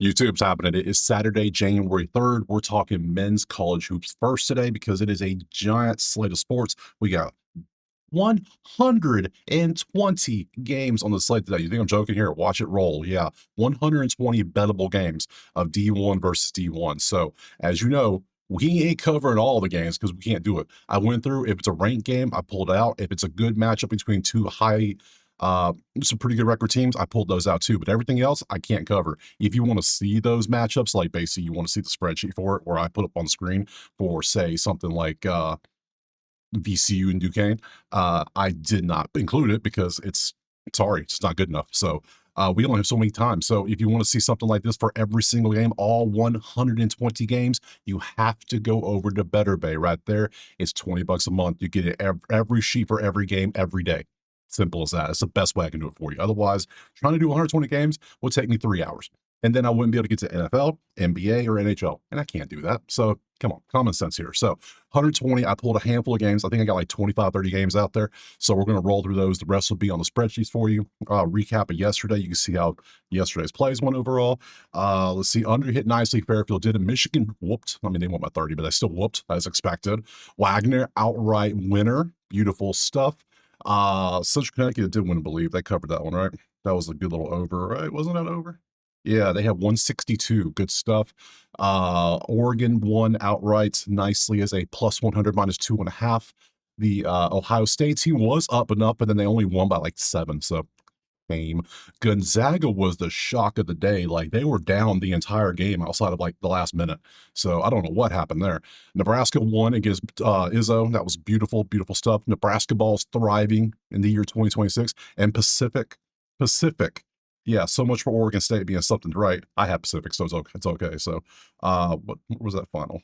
YouTube's happening. It is Saturday, January 3rd. We're talking men's college hoops first today because it is a giant slate of sports. We got 120 games on the slate today. You think I'm joking here? Watch it roll. Yeah, 120 bettable games of D1 versus D1. So, as you know, we ain't covering all the games because we can't do it. I went through, if it's a ranked game, I pulled out. If it's a good matchup between two some pretty good record teams, I pulled those out too. But everything else, I can't cover. If you want to see those matchups, like basically you want to see the spreadsheet for it, where I put up on the screen for, say, something like VCU and Duquesne. I did not include it because it's not good enough. So we only have so many times. So if you want to see something like this for every single game, all 120 games, you have to go over to Better Bay right there. It's $20 a month. You get it every sheet for every game every day. Simple as that. It's the best way I can do it for you. Otherwise, trying to do 120 games would take me 3 hours. And then I wouldn't be able to get to NFL, NBA, or NHL. And I can't do that. So come on, common sense here. So 120, I pulled a handful of games. I think I got like 25, 30 games out there. So we're going to roll through those. The rest will be on the spreadsheets for you. Recap of yesterday. You can see how yesterday's plays went overall. Let's see. Under hit nicely. Fairfield did. And Michigan whooped. I mean, they won by 30, but they still whooped as expected. Wagner, outright winner. Beautiful stuff. Central Connecticut did win, I believe. They covered that one, right? That was a good little over, right? Wasn't that over? Yeah, they have 162. Good stuff. Oregon won outright nicely as a plus 100 minus 2.5. The Ohio State team was up enough, but then they only won by like 7. So game. Gonzaga was the shock of the day. Like they were down the entire game outside of like the last minute. So I don't know what happened there. Nebraska won against Izzo. That was beautiful, beautiful stuff. Nebraska ball's thriving in the year 2026. And Pacific. Yeah, so much for Oregon State being something right. I have Pacific, so it's okay. It's okay. So, what was that final?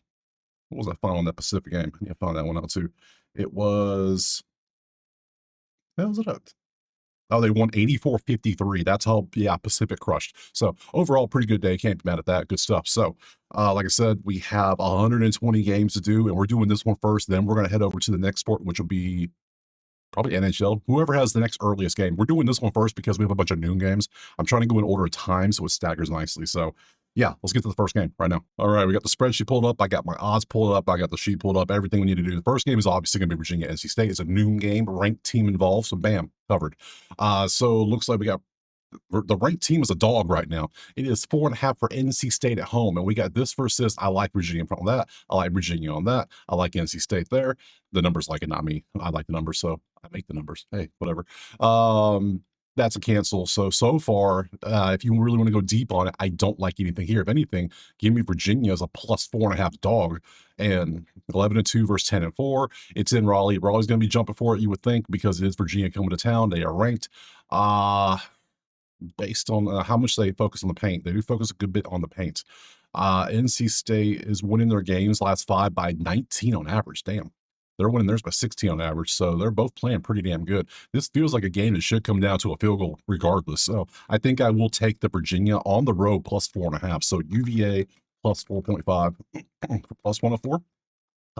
What was that final in that Pacific game? I need to find that one out too. It was. How was it at? Oh, they won 84-53. That's how, yeah, Pacific crushed. So overall, pretty good day. Can't be mad at that. Good stuff. So, like I said, we have 120 games to do, and we're doing this one first. Then we're going to head over to the next sport, which will be probably NHL. Whoever has the next earliest game. We're doing this one first because we have a bunch of noon games. I'm trying to go in order of time so it staggers nicely. So, yeah, let's get to the first game right now. All right, we got the spreadsheet pulled up. I got my odds pulled up. I got the sheet pulled up. Everything we need to do. The first game is obviously going to be Virginia NC State. It's a noon game, ranked team involved. So, bam, covered. So it looks like we got the ranked team is a dog right now. It is 4.5 for NC State at home, and we got this versus. I like Virginia on that. I like Virginia on that. I like NC State there. The numbers like it, not me. I like the numbers, so I make the numbers. Hey, whatever. That's a cancel. So far, if you really want to go deep on it, I don't like anything here. If anything, give me Virginia as a plus 4.5 dog, and 11-2 versus 10-4. It's in Raleigh. Raleigh's going to be jumping for it, you would think, because it is Virginia coming to town. They are ranked. Based on how much they focus on the paint. They do focus a good bit on the paint. NC State is winning their games last 5 by 19 on average. Damn. They're winning theirs by 16 on average, so they're both playing pretty damn good. This feels like a game that should come down to a field goal regardless. So I think I will take the Virginia on the road plus 4.5. So UVA plus 4.5 plus 104.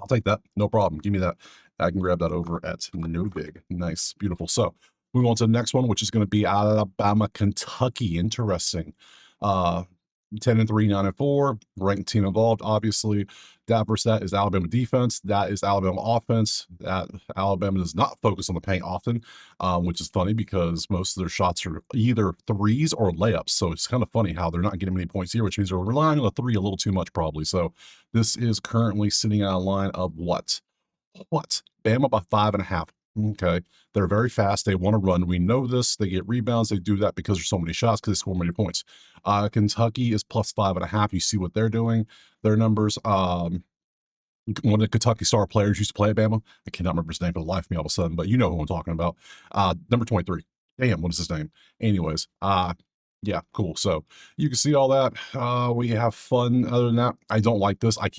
I'll take that. No problem. Give me that. I can grab that over at No Big. Nice. Beautiful. So move on to the next one, which is going to be Alabama, Kentucky. Interesting. 10-3, 9-4, ranked team involved, obviously. That versus that is Alabama defense. That is Alabama offense. That Alabama does not focus on the paint often, which is funny because most of their shots are either threes or layups. So it's kind of funny how they're not getting many points here, which means they're relying on the three a little too much, probably. So this is currently sitting on a line of what? Bama by 5.5. Okay. They're very fast. They want to run. We know this. They get rebounds. They do that because there's so many shots because they score many points. Kentucky is plus 5.5. You see what they're doing. Their numbers. One of the Kentucky star players used to play at Bama. I cannot remember his name for the life of me all of a sudden, but you know who I'm talking about. Number 23. Damn, what is his name? Anyways, yeah, cool. So you can see all that. We have fun. Other than that, I don't like this. I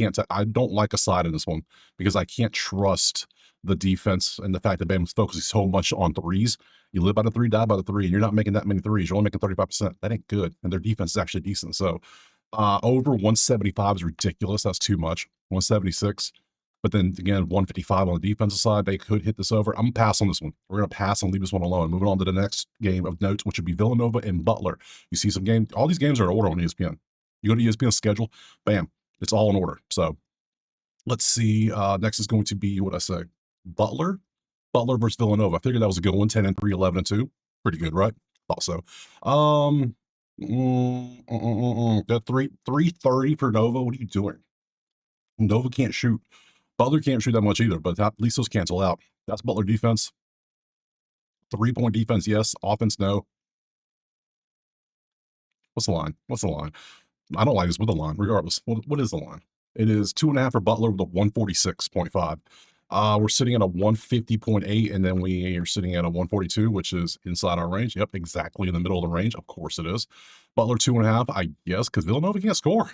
don't like a side in this one because I can't trust the defense and the fact that Bama's focusing so much on threes. You live by the three, die by the three, and you're not making that many threes. You're only making 35%. That ain't good. And their defense is actually decent. So over 175 is ridiculous. That's too much. 176. But then again, 155 on the defensive side, they could hit this over. I'm going to pass on this one. We're going to pass and leave this one alone. Moving on to the next game of notes, which would be Villanova and Butler. You see some game. All these games are in order on ESPN. You go to ESPN schedule, bam, it's all in order. So let's see. Next is going to be what I say, Butler, Butler versus Villanova. I figured that was a good one. 10-3, 11-2, pretty good, right? Thought so. That 330 for Nova. What are you doing? Nova can't shoot. Butler can't shoot that much either, but at least those cancel out. That's Butler defense. 3-point defense, yes. Offense, no. What's the line? What's the line? I don't like this with the line, regardless. What is the line? It is 2.5 for Butler with a 146.5. We're sitting at a 150.8, and then we are sitting at a 142, which is inside our range. Yep, exactly in the middle of the range. Of course it is. Butler 2.5, I guess, because Villanova can't score.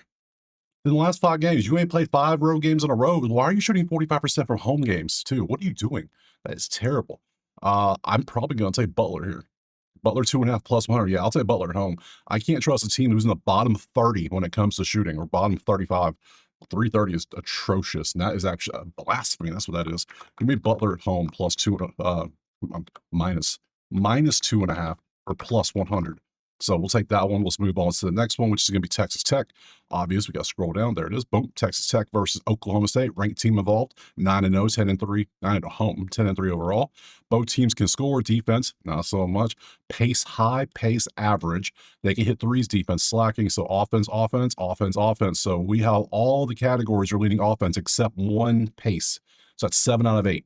In the last 5 games, you ain't played 5 road games in a row. Why are you shooting 45% from home games, too? What are you doing? That is terrible. I'm probably going to take Butler here. Butler 2.5 plus 100. Yeah, I'll take Butler at home. I can't trust a team who's in the bottom 30 when it comes to shooting, or bottom 35. 330 is atrocious. And that is actually a blasphemy. That's what that is. Give me Butler at home plus minus 2.5 or plus 100. So we'll take that one. Let's move on to the next one, which is going to be Texas Tech. Obvious, we got to scroll down. There it is. Boom. Texas Tech versus Oklahoma State. Ranked team involved. 9-0, 10-3, 9 at home, 10-3 overall. Both teams can score. Defense, not so much. Pace high, pace average. They can hit threes. Defense slacking. So offense, offense, offense, offense. So we have all the categories are leading offense except one pace. So that's 7 out of 8.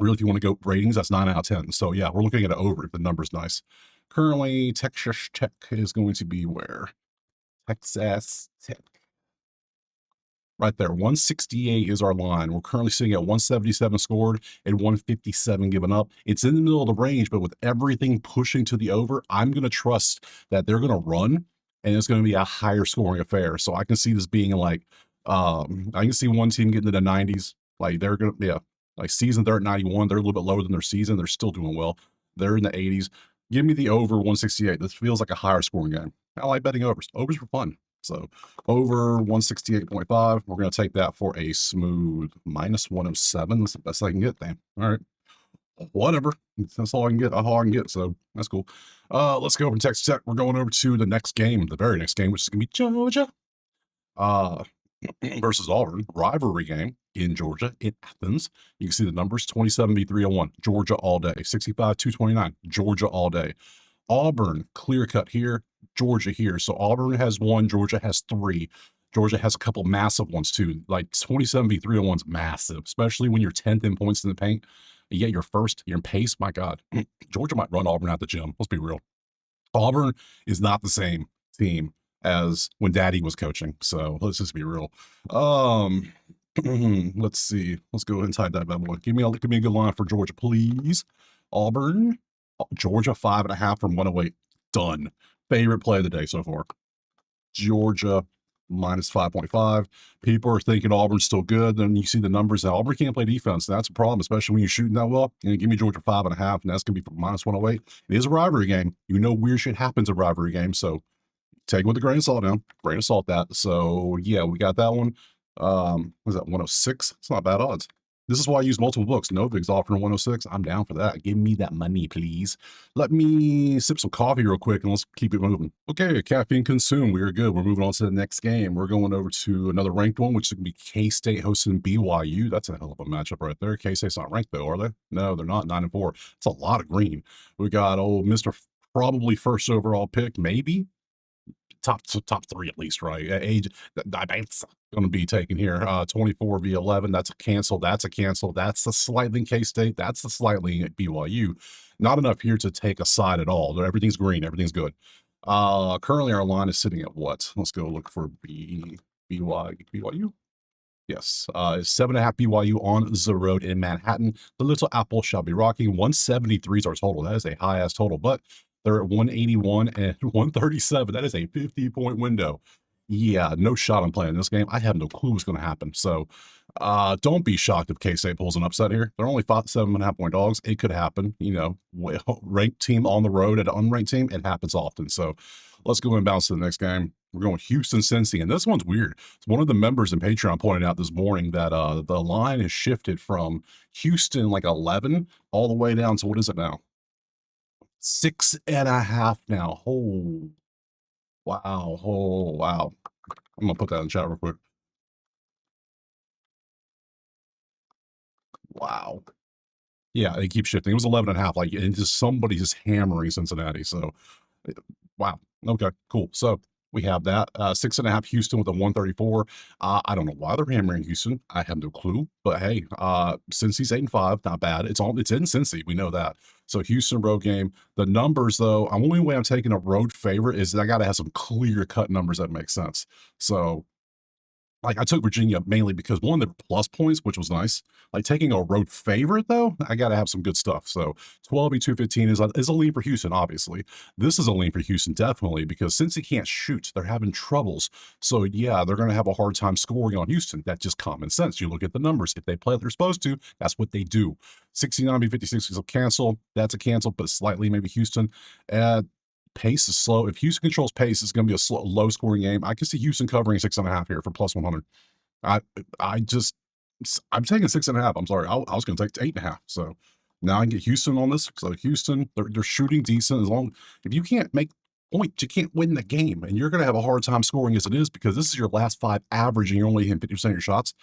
Really, if you want to go ratings, that's 9 out of 10. So yeah, we're looking at an over if the number's nice. Currently, Texas Tech is going to be where? Texas Tech. Right there, 168 is our line. We're currently sitting at 177 scored and 157 given up. It's in the middle of the range, but with everything pushing to the over, I'm going to trust that they're going to run and it's going to be a higher scoring affair. So I can see this being like, I can see one team getting to the 90s. Like they're going to, yeah, like season they're at 91. They're a little bit lower than their season. They're still doing well. They're in the 80s. Give me the over 168. This feels like a higher scoring game. I like betting overs. Overs are fun. So over 168.5. We're going to take that for a smooth minus 107. That's the best I can get. Damn. All right. Whatever. That's all I can get. All I can get. So that's cool. Let's go from Texas Tech. We're going over to the next game, the very next game, which is going to be Georgia versus Auburn. Rivalry game in Georgia, in Athens. You can see the numbers 27-301. Georgia all day. 65-229. Georgia all day. Auburn, clear cut here, Georgia here. So Auburn has 1, Georgia has 3. Georgia has a couple massive ones too. Like 27-301's massive, especially when you're 10th in points in the paint. You get your first, you're in pace. My God, Georgia might run Auburn out the gym. Let's be real. Auburn is not the same team as when Daddy was coaching. So let's just be real. Let's see. Let's go inside that bad boy. Give me a good line for Georgia, please. Auburn, Georgia 5.5 from 108. Done. Favorite play of the day so far. Georgia minus 5.5. People are thinking Auburn's still good. Then you see the numbers. Now, Auburn can't play defense. That's a problem, especially when you're shooting that well. And give me Georgia 5.5, and that's going to be for minus 108. It is a rivalry game. You know, weird shit happens in rivalry games. So take it with a grain of salt now. Grain of salt that. So yeah, we got that one. Was that 106? It's not bad odds. This is why I use multiple books. Novig's offering 106. I'm down for that. Give me that money, please. Let me sip some coffee real quick and let's keep it moving. Okay, caffeine consumed. We are good. We're moving on to the next game. We're going over to another ranked one, which is going to be K-State hosting BYU. That's a hell of a matchup right there. K-State's not ranked though, are they? No, they're not. 9-4. It's a lot of green. We got old Mr. Probably first overall pick, maybe top 3 at least, right? Age that's going to be taken here. 24-11. That's a cancel. That's a cancel. That's a slightly K-State. That's a slightly BYU. Not enough here to take a side at all. Everything's green. Everything's good. Currently our line is sitting at what? Let's go look for BYU. Yes, 7.5 BYU on the road in Manhattan. The Little Apple shall be rocking. 173 is our total. That is a high ass total, but they're at 181 and 137. That is a 50-point window. Yeah, no shot I'm playing this game. I have no clue what's going to happen. So don't be shocked if K-State pulls an upset here. They're only 7.5-point dogs. It could happen. You know, ranked team on the road at an unranked team, it happens often. So let's go and bounce to the next game. We're going Houston, Cincy, and this one's weird. One of the members in Patreon pointed out this morning that the line has shifted from Houston like 11 all the way down to what is it now? 6.5 now. Oh, Wow. Oh, wow. I'm gonna put that in the chat real quick. Wow. Yeah, they keep shifting. It was 11 and a half. Like, and just somebody just hammering Cincinnati. So, uh, wow. Okay, cool. So we have that 6.5 Houston with a 134. I don't know why they're hammering Houston. I have no clue. But hey, Cincy's 8-5, not bad. It's in Cincy. We know that. So Houston road game. The numbers though, the only way I'm taking a road favorite is I got to have some clear cut numbers that make sense. So like I took Virginia mainly because one, the plus points, which was nice. Like taking a road favorite though, I got to have some good stuff. So 12-215 is a lean for Houston. Obviously, this is a lean for Houston definitely because since he can't shoot, they're having troubles. So yeah, they're going to have a hard time scoring on Houston. That's just common sense. You look at the numbers. If they play like they're supposed to, that's what they do. 69-56 is a cancel. That's a cancel, but slightly maybe Houston. Uh, Pace is slow. If Houston controls pace, it's going to be a low scoring game. I can see Houston covering 6.5 here for plus 100. I I just I'm taking 6.5. I'm sorry. I was going to take 8.5. So now I can get Houston on this. So Houston, they're shooting decent. As long if you can't make points, you can't win the game, and you're going to have a hard time scoring as it is because this is your last five average, and you're only hitting 50% of your shots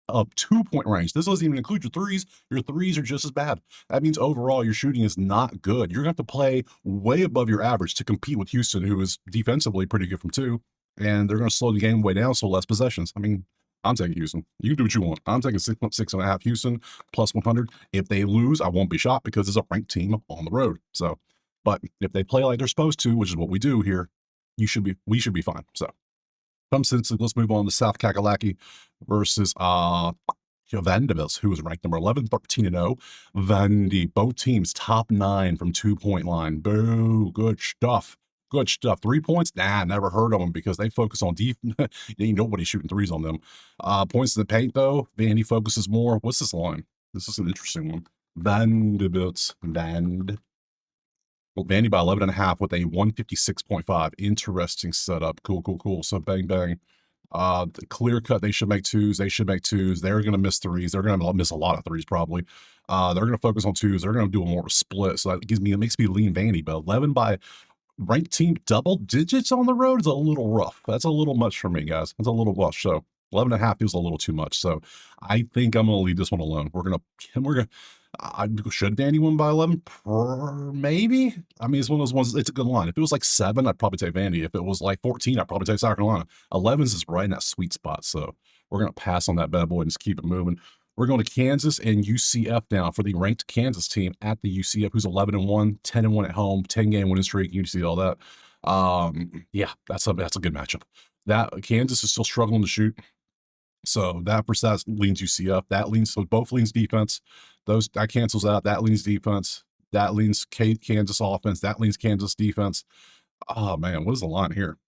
of 2 point range. This doesn't even include your threes. Your threes are just as bad. That means overall your shooting is not good. You're going to have to play way above your average to compete with Houston, who is defensively pretty good from two. And they're going to slow the game way down, so less possessions. I mean, I'm taking Houston. You do what you want. I'm taking 6.5 Houston plus 100. If they lose, I won't be shocked because it's a ranked team on the road. So, but if they play like they're supposed to, which is what we do here, we should be fine. So, some sense, let's move on to South Kakalaki versus Vanderbilt, who was ranked number 11, 13-0. Vandy, both teams top 9 from 2 point line. Boo, good stuff. Good stuff. 3 points? Nah, never heard of them because they focus on defense. Ain't nobody shooting threes on them. Points in the paint, though. Vandy focuses more. What's this line? This is an interesting one. Vanderbilt. Well, Vandy by 11.5 with a 156.5. Interesting setup. Cool, cool, cool. So bang, bang. The clear cut, they should make twos. They should make twos. They're going to miss threes. They're going to miss a lot of threes probably. They're going to focus on twos. They're going to do a more split. So it makes me lean Vandy, but 11 by ranked team double digits on the road is a little rough. That's a little much for me, guys. That's a little much. So 11.5 feels a little too much. So I think I'm going to leave this one alone. I should Vandy win by 11? Maybe. I mean, it's one of those ones. It's a good line. If it was like 7, I'd probably take Vandy. If it was like 14, I'd probably take South Carolina. 11s is right in that sweet spot. So we're going to pass on that bad boy and just keep it moving. We're going to Kansas and UCF now for the ranked Kansas team at the UCF, who's 11-1, 10-1 at home, 10-game winning streak. You see all that. Yeah, that's a good matchup. That Kansas is still struggling to shoot. So that percent leans UCF. That leans so both leans defense. That cancels out. That leans defense. That leans Kansas offense. That leans Kansas defense. Oh man, what is the line here?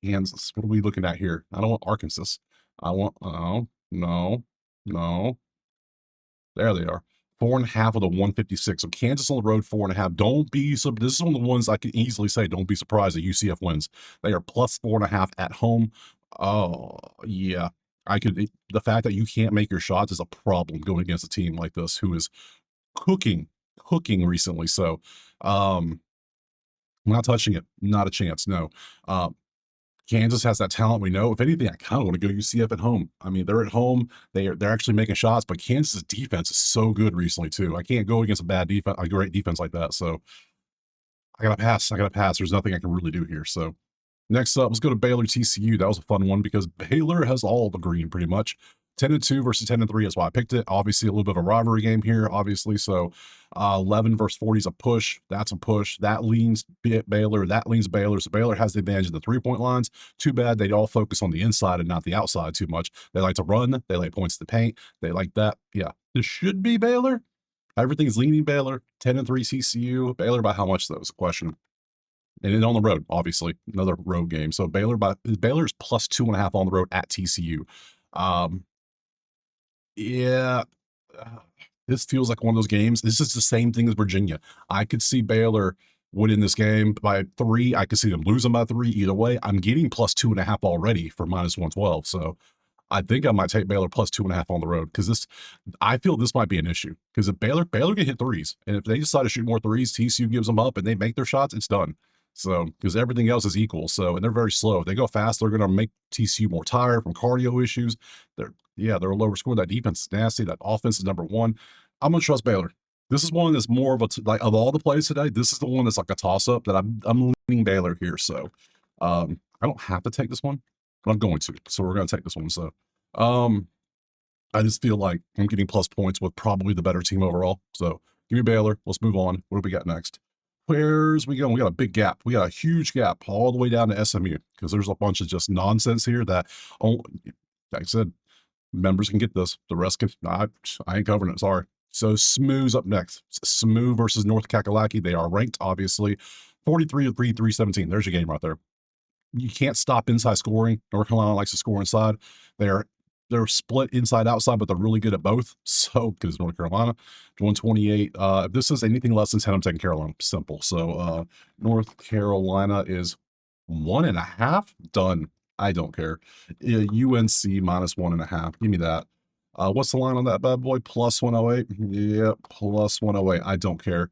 Kansas. What are we looking at here? I don't want Arkansas. I want no. There they are. 4.5 of the 156. So Kansas on the road, 4.5. Don't be so. This is one of the ones I can easily say. Don't be surprised that UCF wins. They are plus 4.5 at home. Oh yeah, the fact that you can't make your shots is a problem going against a team like this who is cooking, cooking recently. So, I'm not touching it. Not a chance. No. Kansas has that talent. We know. If anything, I kind of want to go UCF at home. I mean, they're at home. They're actually making shots, but Kansas' defense is so good recently too. I can't go against a great defense like that. So I gotta pass. I gotta pass. There's nothing I can really do here. So next up, let's go to Baylor TCU. That was a fun one because Baylor has all the green pretty much. 10-2 versus 10-3. That's why I picked it. Obviously, a little bit of a rivalry game here, obviously. So 11 versus 40 is a push. That's a push. That leans Baylor. That leans Baylor. So Baylor has the advantage of the 3 point lines. Too bad they all focus on the inside and not the outside too much. They like to run. They like points to paint. They like that. Yeah, this should be Baylor. Everything's leaning Baylor. 10-3 CCU. Baylor by how much, though, is a question. And then on the road, obviously, another road game. So Baylor's plus 2.5 on the road at TCU. Yeah, uh, this feels like one of those games. This is the same thing as Virginia. I could see Baylor winning this game by 3. I could see them losing by 3. Either way, I'm getting plus 2.5 already for minus 112. So I think I might take Baylor plus 2.5 on the road because I feel this might be an issue because if Baylor can hit threes, and if they decide to shoot more threes, TCU gives them up and they make their shots, it's done. So, because everything else is equal. So, and they're very slow. If they go fast, they're going to make TCU more tired from cardio issues. They're a lower score. That defense is nasty. That offense is number one. I'm going to trust Baylor. This is one that's more of like of all the plays today. This is the one that's like a toss up that I'm leaning Baylor here. So, I don't have to take this one, but I'm going to. So we're going to take this one. So, um, I just feel like I'm getting plus points with probably the better team overall. So give me Baylor. Let's move on. What do we got next? Where's we going? We got a big gap. We got a huge gap all the way down to SMU because there's a bunch of just nonsense here that, oh, like I said, members can get this. The rest can. I ain't covering it. Sorry. So Smooth's up next. Smooth versus North Kakalaki. They are ranked, obviously. 43 to 3, 317. There's your game right there. You can't stop inside scoring. North Carolina likes to score inside. They're split inside outside, but they're really good at both. So because North Carolina 128. If this is anything less than 10, I'm taking Carolina. Simple. So North Carolina is 1.5. Done. I don't care. UNC minus 1.5. Give me that. What's the line on that bad boy? Plus 108. Yeah, plus 108. I don't care.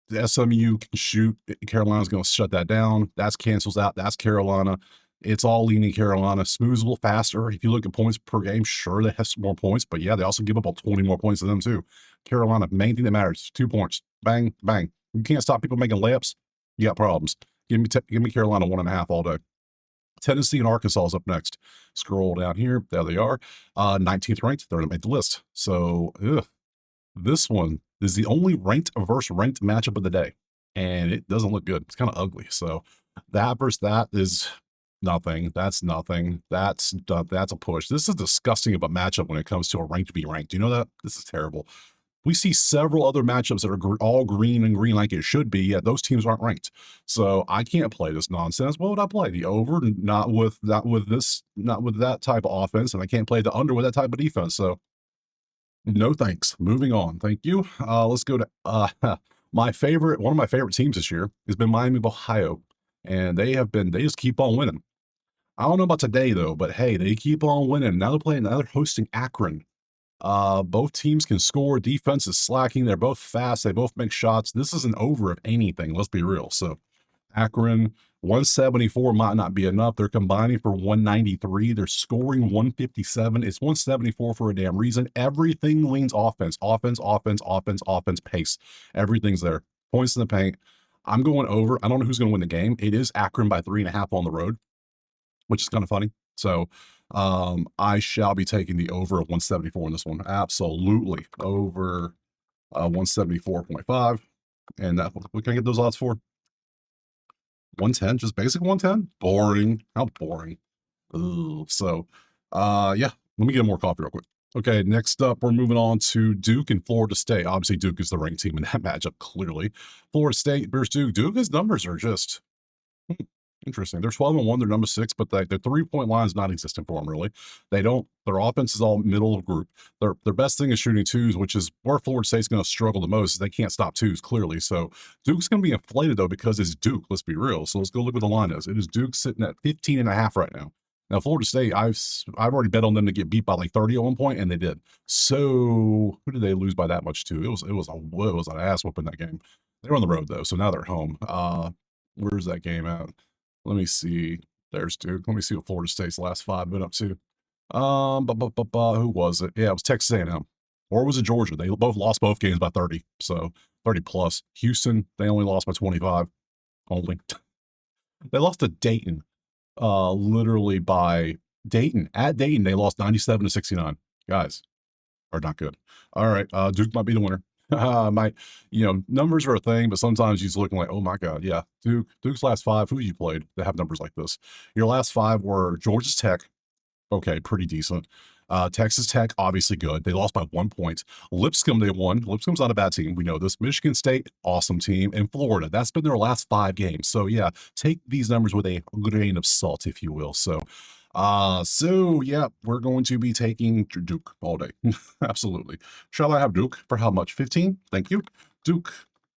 The SMU can shoot. Carolina's going to shut that down. That's cancels out. That's Carolina. It's all leaning Carolina. Smooth's a little faster. If you look at points per game, sure, they have some more points, but yeah, they also give up about 20 more points to them too. Carolina, main thing that matters, 2 points. Bang, bang. You can't stop people making layups. You got problems. Give me Carolina 1.5 all day. Tennessee and Arkansas is up next. Scroll down here. There they are. 19th ranked. They're going to make the list. So, this one is the only ranked versus ranked matchup of the day, and it doesn't look good. It's kind of ugly. So that versus that is nothing. That's nothing. That's a push. This is disgusting of a matchup when it comes to a ranked v ranked. Do you know that? This is terrible. We see several other matchups that are all green and green like it should be, yet those teams aren't ranked. So I can't play this nonsense. What would I play? The over? Not with that type of offense, and I can't play the under with that type of defense. So no thanks. Moving on. Thank you. Let's go to one of my favorite teams this year has been Miami of Ohio. And they just keep on winning. I don't know about today though, but hey, they keep on winning. Now they're hosting Akron. Both teams can score. Defense is slacking. They're both fast. They both make shots. This is an over of anything. Let's be real. So Akron 174 might not be enough. They're combining for 193. They're scoring 157. It's 174 for a damn reason. Everything leans offense, pace. Everything's there. Points in the paint. I'm going over. I don't know who's going to win the game. It is Akron by 3.5 on the road, which is kind of funny. So I shall be taking the over of 174 in this one. Absolutely. Over 174.5. And what can I get those odds for? 110, just basic 110. Boring. How boring. Ooh. So yeah, let me get more coffee real quick. Okay, next up, we're moving on to Duke and Florida State. Obviously, Duke is the ranked team in that matchup, clearly. Florida State versus Duke. Duke's numbers are just interesting. They're 12-1. They're number 6, but their 3-point line is not existent for them, really. Their offense is all middle of group. Their best thing is shooting twos, which is where Florida State's going to struggle the most. Is they can't stop twos, clearly. So Duke's going to be inflated, though, because it's Duke. Let's be real. So let's go look what the line is. It is Duke sitting at 15.5 right now. Now, Florida State, I've already bet on them to get beat by like 30 at one point, and they did. So who did they lose by that much to? It was an ass whooping that game. They were on the road though, so now they're home. Where's that game at? Let me see. There's Duke. Let me see what Florida State's last 5 been up to. Who was it? Yeah, it was Texas A&M, or was it Georgia? They both lost both games by 30, so 30 plus. Houston, they only lost by 25. Only. They lost to Dayton. Literally by Dayton. At Dayton, they lost 97 to 69. Guys are not good. All right, Duke might be the winner. Numbers are a thing, but sometimes you're just looking like, oh my God, yeah. Duke's last 5, who you played that have numbers like this? Your last 5 were Georgia Tech. Okay, pretty decent. Texas Tech, obviously good. They lost by 1 point. Lipscomb, they won. Lipscomb's not a bad team. We know this. Michigan State, awesome team. And Florida, that's been their last 5 games. So yeah, take these numbers with a grain of salt, if you will. So yeah, we're going to be taking Duke all day. Absolutely. Shall I have Duke for how much? 15? Thank you. Duke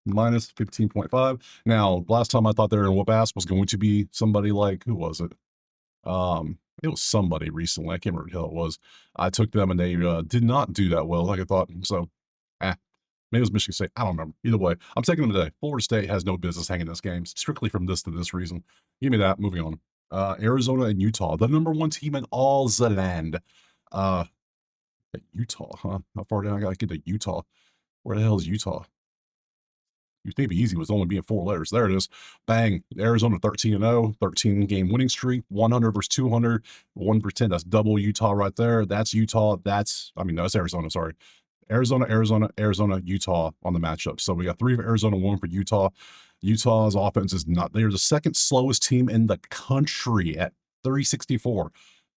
minus 15.5. Now, last time I thought they were in whoop ass was going to be somebody like, who was it? It was somebody recently. I can't remember who it was. I took them and they did not do that well like I thought. So, Maybe it was Michigan State. I don't remember. Either way, I'm taking them today. Florida State has no business hanging this game, strictly from this to this reason. Give me that. Moving on. Arizona and Utah, the number one team in all the land. Uh, Utah, huh? How far down I gotta get to Utah? Where the hell is Utah? You think it'd be easy was only being 4 letters. There it is. Bang. Arizona 13-0, 13 game winning streak, 100 versus 200, 1%. That's double Utah right there. That's Utah. No, that's Arizona. Sorry. Arizona, Utah on the matchup. So we got 3 for Arizona, 1 for Utah. Utah's offense is not, they're the second slowest team in the country at 364.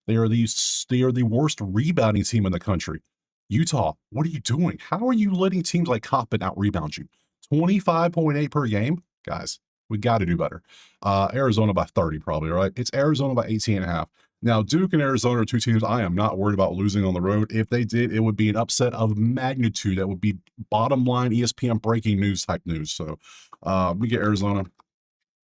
They are the worst rebounding team in the country. Utah, what are you doing? How are you letting teams like Coppin out rebound you? 25.8 per game? Guys, we got to do better. Arizona by 30, probably, right? It's Arizona by 18.5. Now, Duke and Arizona are 2 teams I am not worried about losing on the road. If they did, it would be an upset of magnitude. That would be bottom line ESPN breaking news type news. So we get Arizona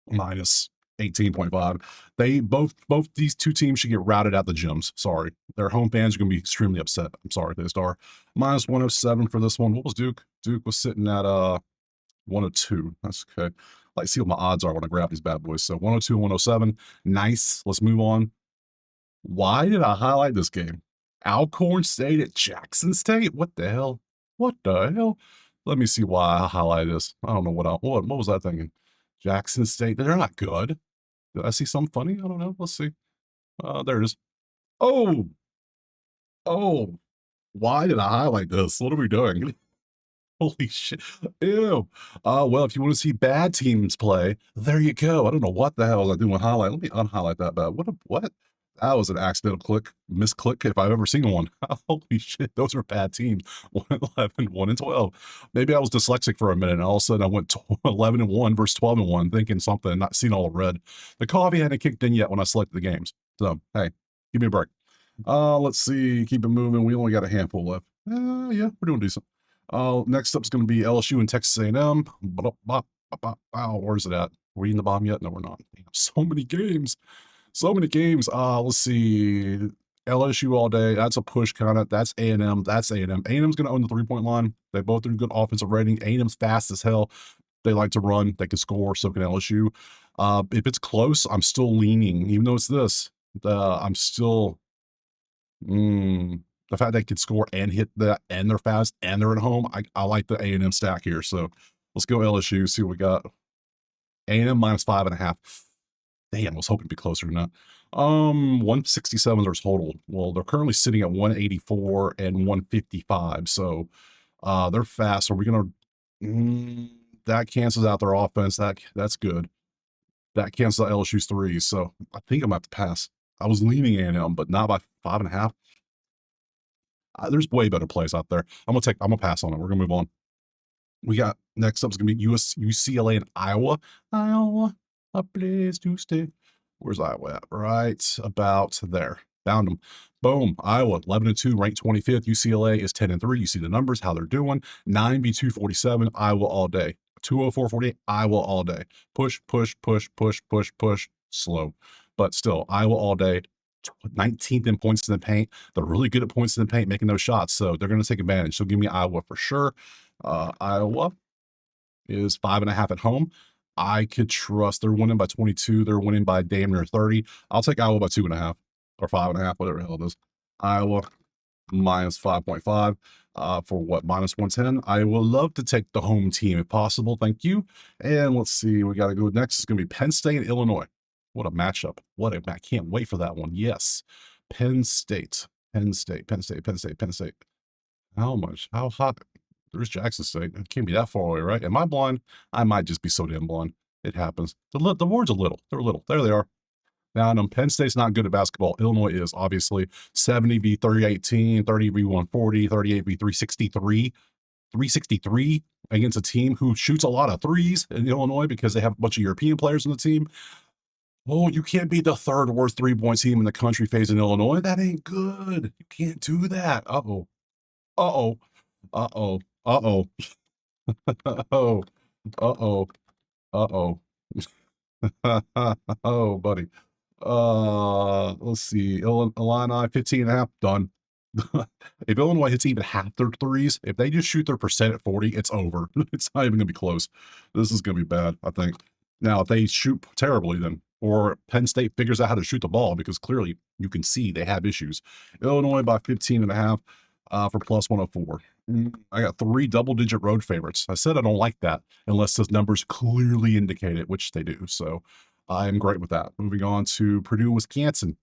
minus 18.5. They both these 2 teams should get routed out the gyms. Sorry. Their home fans are going to be extremely upset. I'm sorry, they are. Minus 107 for this one. What was Duke? Duke was sitting at 102. That's okay. Like, see what my odds are when I grab these bad boys. So 102 and 107. Nice. Let's move on. Why did I highlight this game? Alcorn State at Jackson State? What the hell? What the hell? Let me see why I highlighted this. I don't know what was I thinking? Jackson State, they're not good. Did I see something funny? I don't know. Let's see. There it is. Oh, oh, why did I highlight this? What are we doing? Holy shit. Ew. Well, if you want to see bad teams play, there you go. I don't know what the hell was I doing with highlight. Let me unhighlight that bad. What? That was an accidental misclick if I've ever seen one. Holy shit. Those are bad teams. 1-11, 1-12. Maybe I was dyslexic for a minute, and all of a sudden I went 11-1 versus 12-1, thinking something, not seeing all red. The coffee hadn't kicked in yet when I selected the games. So, hey, give me a break. Let's see. Keep it moving. We only got a handful left. Yeah, we're doing decent. Next up is going to be LSU and Texas A&M. Wow, where's it at? Are we in the bottom yet? No, we're not. Damn, so many games. So many games. Let's see. LSU all day. That's a push kind of. That's A&M. That's A&M. A&M's going to own the 3-point line. They both are good offensive rating. A&M's fast as hell. They like to run. They can score. So can LSU. If it's close, I'm still leaning, even though it's this. I'm still. The fact they can score and hit that, and they're fast, and they're at home. I like the A&M stack here. So let's go LSU. See what we got. A&M minus 5.5. Damn, I was hoping to be closer than that. 167 is our total. Well, they're currently sitting at 184 and 155. So they're fast. Are we gonna that cancels out their offense? That's good. That cancels out LSU's 3. So I think I'm gonna have to pass. I was leaning A&M, but not by 5.5. There's way better plays out there. I'm gonna pass on it. We're gonna move on. We got next up is gonna be UCLA and Iowa. Iowa, a place to stay. Where's Iowa at? Right about there. Found them. Boom. Iowa 11-2, ranked 25th. UCLA is 10-3. You see the numbers, how they're doing. 9v247. Iowa all day. 204-48. Iowa all day. Push, push, push, push, push, push. Slow, but still Iowa all day. 19th in points in the paint. They're really good at points in the paint, making those shots. So they're going to take advantage. So give me Iowa for sure. Iowa is 5.5 at home. I could trust they're winning by 22. They're winning by damn near 30. I'll take Iowa by 2.5 or 5.5, whatever the hell it is. Iowa minus 5.5 for what? Minus 110. I would love to take the home team if possible. Thank you. And let's see. We got to go next. It's going to be Penn State and Illinois. What a matchup. I can't wait for that one. Yes. Penn State. Penn State. Penn State. Penn State. Penn State. How much? How hot? There's Jackson State. It can't be that far away, right? Am I blind? I might just be so damn blind. It happens. The words are little. They're little. There they are. Now, Penn State's not good at basketball. Illinois is, obviously. 70 v 318, 30 v 140, 38 v 363. 363 against a team who shoots a lot of threes in Illinois because they have a bunch of European players on the team. Oh, you can't be the 3rd worst 3-point team in the country facing Illinois. That ain't good. You can't do that. Uh-oh. Uh-oh. Uh-oh. Uh-oh. Uh-oh. Uh-oh. Uh-oh. Oh, buddy. Let's see. Illini 15.5. Done. If Illinois hits even half their threes, if they just shoot their percent at 40, it's over. It's not even going to be close. This is going to be bad, I think. Now, if they shoot terribly, then, or Penn State figures out how to shoot the ball, because clearly you can see they have issues. Illinois by 15 and a half for plus 104. I got 3 double-digit road favorites. I said I don't like that unless those numbers clearly indicate it, which they do. So I'm great with that. Moving on to Purdue, Wisconsin.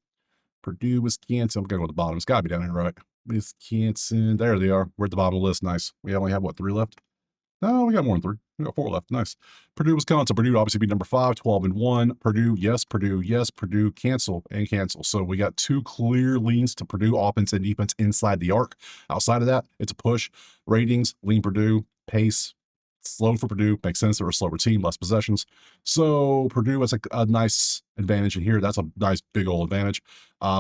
Purdue, Wisconsin. I'm going to go to the bottom. It's got to be down here, right? Wisconsin. There they are. We're at the bottom of the list. Nice. We only have, what, 3 left? No, we got more than 3. We got 4 left. Nice. Purdue, Wisconsin. Purdue obviously be number 5, 12 and 1. Purdue, yes. Purdue, yes. Purdue, cancel and cancel. So we got 2 clear leans to Purdue offense and defense inside the arc. Outside of that, it's a push. Ratings, lean Purdue. Pace, slow for Purdue. Makes sense. They're a slower team, less possessions. So Purdue has a nice advantage in here. That's a nice big old advantage.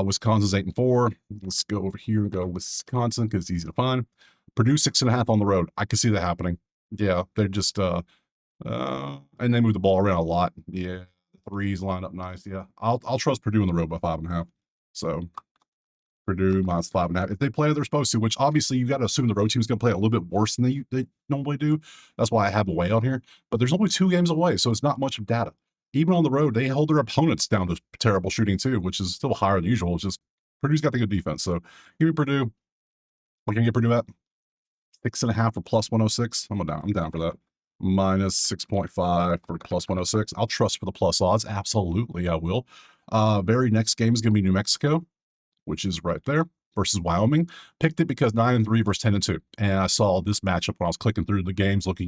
Wisconsin's 8 and 4. Let's go over here and go Wisconsin because it's easy to find. Purdue 6.5 on the road. I can see that happening. Yeah, they're just and they move the ball around a lot. Yeah, threes line up nice. Yeah, I'll trust Purdue on the road by 5.5. So Purdue minus 5.5. If they play, they're supposed to. Which obviously you got to assume the road team's going to play a little bit worse than they normally do. That's why I have away on here. But there's only 2 games away, so it's not much of data. Even on the road, they hold their opponents down to terrible shooting too, which is still higher than usual. It's just Purdue's got the good defense. So give me Purdue. What can you get Purdue at? 6.5 for plus 106. I'm down for that. Minus 6.5 for plus 106. I'll trust for the plus odds. Absolutely, I will. Very next game is going to be New Mexico, which is right there, versus Wyoming. Picked it because 9 and 3 versus 10 and 2. And I saw this matchup when I was clicking through the games, look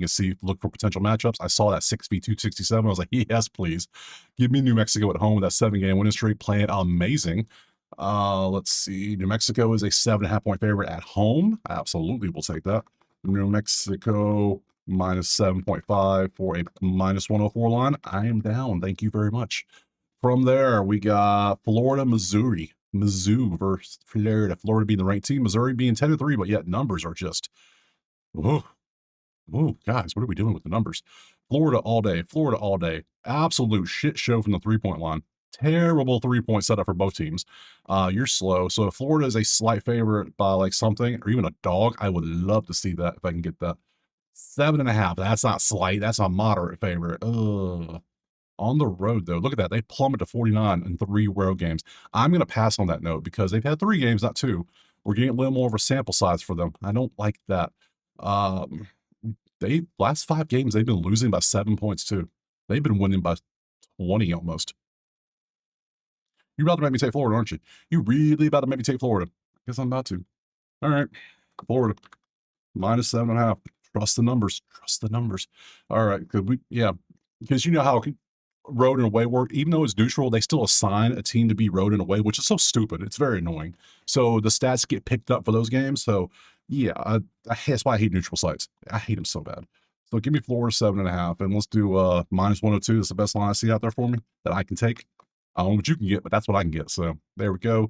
for potential matchups. I saw that 6v267. I was like, yes, please. Give me New Mexico at home with that 7-game winning streak, playing amazing. Let's see. New Mexico is a 7.5 point favorite at home. Absolutely, we'll take that. New Mexico minus 7.5 for a minus 104 line. I am down. Thank you very much. From there, we got Florida, Missouri. Mizzou versus Florida. Florida being the ranked team, Missouri being 10 and 3, but yet numbers are just, oh, guys, what are we doing with the numbers? Florida all day. Florida all day. Absolute shit show from the 3-point line. Terrible 3-point setup for both teams. You're slow. So if Florida is a slight favorite by like something or even a dog, I would love to see that if I can get that. 7.5. That's not slight. That's a moderate favorite. Ugh. On the road, though, look at that. They plummeted to 49 in 3 road games. I'm going to pass on that note because they've had 3 games, not 2. We're getting a little more of a sample size for them. I don't like that. They last 5 games, they've been losing by 7 points, too. They've been winning by 20 almost. You're about to make me take Florida, aren't you? You really about to make me take Florida. I guess I'm about to. All right. Florida. Minus 7.5. Trust the numbers. Trust the numbers. All right. Because you know how road and away work. Even though it's neutral, they still assign a team to be road and away, which is so stupid. It's very annoying. So the stats get picked up for those games. So yeah, that's why I hate neutral sites. I hate them so bad. So give me Florida 7.5, and let's do minus 102. That's the best line I see out there for me that I can take. I don't know what you can get, but that's what I can get. So there we go.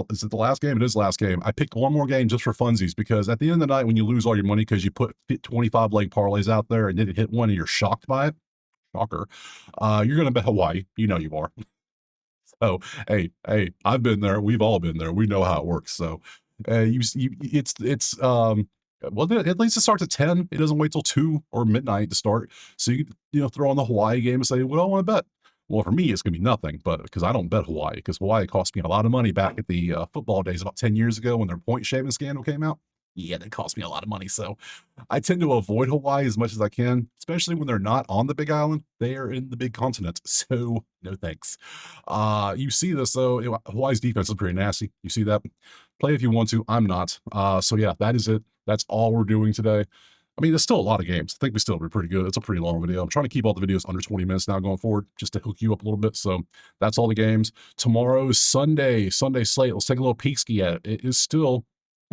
Is it the last game? It is the last game. I picked one more game just for funsies because at the end of the night, when you lose all your money because you put 25 leg parlays out there and didn't hit one and you're shocked by it, shocker, you're going to bet Hawaii. You know you are. So, hey, I've been there. We've all been there. We know how it works. So, well, at least it starts at 10. It doesn't wait till 2 or midnight to start. So you throw on the Hawaii game and say, what do I want to bet? Well, for me, it's going to be nothing, but because I don't bet Hawaii, because Hawaii cost me a lot of money back at the football days about 10 years ago when their point shaving scandal came out. Yeah, that cost me a lot of money. So I tend to avoid Hawaii as much as I can, especially when they're not on the big island. They are in the big continent. So no thanks. You see this, though. Hawaii's defense is pretty nasty. You see that? Play if you want to. I'm not. So yeah, that is it. That's all we're doing today. I mean, there's still a lot of games. I think we still be pretty good. It's a pretty long video. I'm trying to keep all the videos under 20 minutes now going forward, just to hook you up a little bit. So that's all the games. Tomorrow is Sunday slate. Let's take a little peek ski at it. It is still,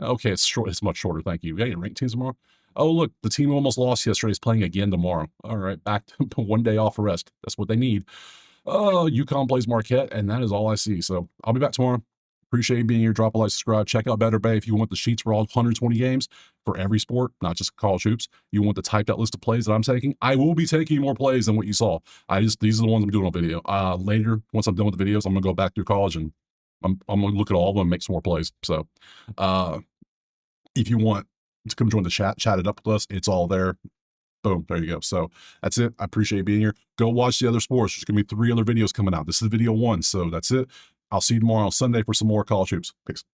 okay, it's short. It's much shorter. Thank you. We got any ranked teams tomorrow? Oh, look, the team who almost lost yesterday is playing again tomorrow. All right, back to 1 day off rest. That's what they need. UConn plays Marquette, and that is all I see. So I'll be back tomorrow. Appreciate you being here. Drop a like, subscribe. Check out Better Bay if you want the sheets for all 120 games for every sport, not just college hoops. You want the typed out list of plays that I'm taking. I will be taking more plays than what you saw. These are the ones I'm doing on video. Later, once I'm done with the videos, I'm gonna go back through college and I'm gonna look at all of them and make some more plays. So, uh, if you want to come join the chat it up with us, it's all there. Boom, there you go. So that's it. I appreciate you being here. Go watch the other sports. There's gonna be 3 other videos coming out. This is video 1, so that's it. I'll see you tomorrow on Sunday for some more college hoops. Peace.